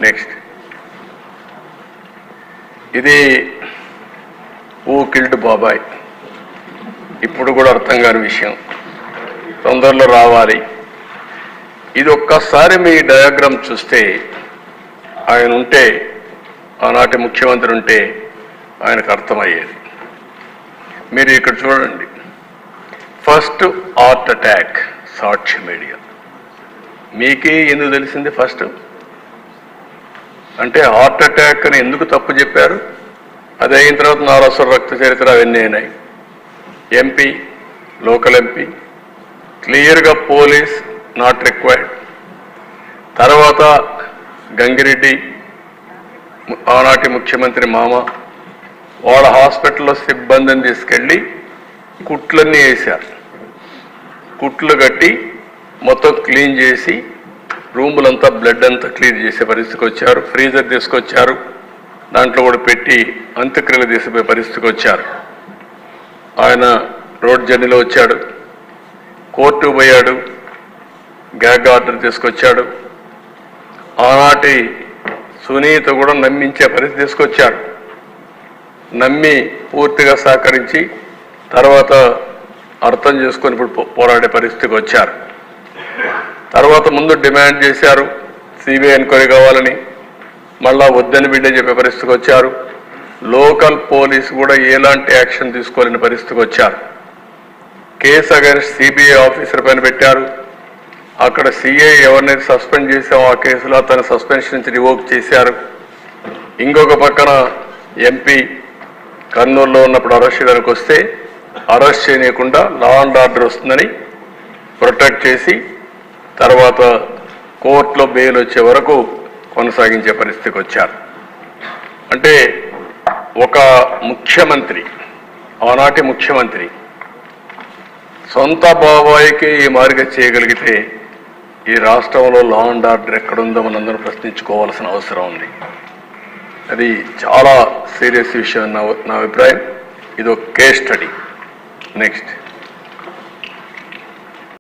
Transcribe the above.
Next, ఇది who killed బాబాయ్, ఇప్పుడు కూడా అర్థం కాని విషయం, తొందరలో రావాలి. ఇది ఒక్కసారి మీ డయాగ్రామ్ చూస్తే, ఆయన ఉంటే, ఆనాటి ముఖ్యమంత్రి ఉంటే ఆయనకు అర్థమయ్యేది. మీరు ఇక్కడ చూడండి, ఫస్ట్ హార్ట్ అటాక్ సాక్షి మీడియా. మీకే ఎందుకు తెలిసింది ఫస్ట్? అంటే హార్ట్ అటాక్ అని ఎందుకు తప్పు చెప్పారు? అది అయిన తర్వాత నారాసుర రక్త చరిత్ర అవన్నీ అయినాయి. ఎంపీ, లోకల్ ఎంపీ, క్లియర్గా పోలీస్ నాట్ రిక్వైర్డ్. తర్వాత గంగిరెడ్డి, ఆనాటి ముఖ్యమంత్రి మామ, వాళ్ళ హాస్పిటల్లో సిబ్బందిని తీసుకెళ్ళి కుట్లన్నీ వేశారు. కుట్లు కట్టి మొత్తం క్లీన్ చేసి రూములంతా బ్లడ్ అంతా క్లీన్ చేసే పరిస్థితికి వచ్చారు. ఫ్రీజర్ తీసుకొచ్చారు, దాంట్లో కూడా పెట్టి అంత్యక్రియలు తీసిపోయే పరిస్థితికి వచ్చారు. ఆయన రోడ్ జర్నీలో వచ్చాడు, కోర్టుకు పోయాడు, గ్యాగ్ ఆర్డర్ తీసుకొచ్చాడు. ఆనాటి సునీత కూడా నమ్మించే పరిస్థితి తీసుకొచ్చారు. నమ్మి పూర్తిగా సహకరించి తర్వాత అర్థం చేసుకొని ఇప్పుడు పోరాడే పరిస్థితికి వచ్చారు. తర్వాత ముందు డిమాండ్ చేశారు సిబిఐ ఎంక్వైరీ కావాలని, మళ్ళా వద్దని బిడ్డ చెప్పే పరిస్థితికి వచ్చారు. లోకల్ పోలీసు కూడా ఎలాంటి యాక్షన్ తీసుకోలేని పరిస్థితికి వచ్చారు. కేసు అగైన్స్ సిబిఐ ఆఫీసర్ పైన పెట్టారు. అక్కడ సిఐ ఎవరినైతే సస్పెండ్ చేశామో ఆ కేసులో తన సస్పెన్షన్ నుంచి రివోక్ చేశారు. ఇంకొక పక్కన ఎంపీ కర్నూలులో ఉన్నప్పుడు అరెస్ట్ చేయడానికి వస్తే అరెస్ట్ చేయకుండా లా అండ్ ఆర్డర్ వస్తుందని ప్రొటెక్ట్ చేసి తర్వాత కోర్టులో బెయిల్ వచ్చే వరకు కొనసాగించే పరిస్థితికి వచ్చారు. అంటే ఒక ముఖ్యమంత్రి, ఆనాటి ముఖ్యమంత్రి సొంత బాబాయికి ఈ మారిగా చేయగలిగితే ఈ రాష్ట్రంలో లా అండ్ ఆర్డర్ ఎక్కడుందో మనందరం ప్రశ్నించుకోవాల్సిన అవసరం ఉంది. అది చాలా సీరియస్ విషయం నా అభిప్రాయం. ఇది ఒక కేస్ స్టడీ. నెక్స్ట్.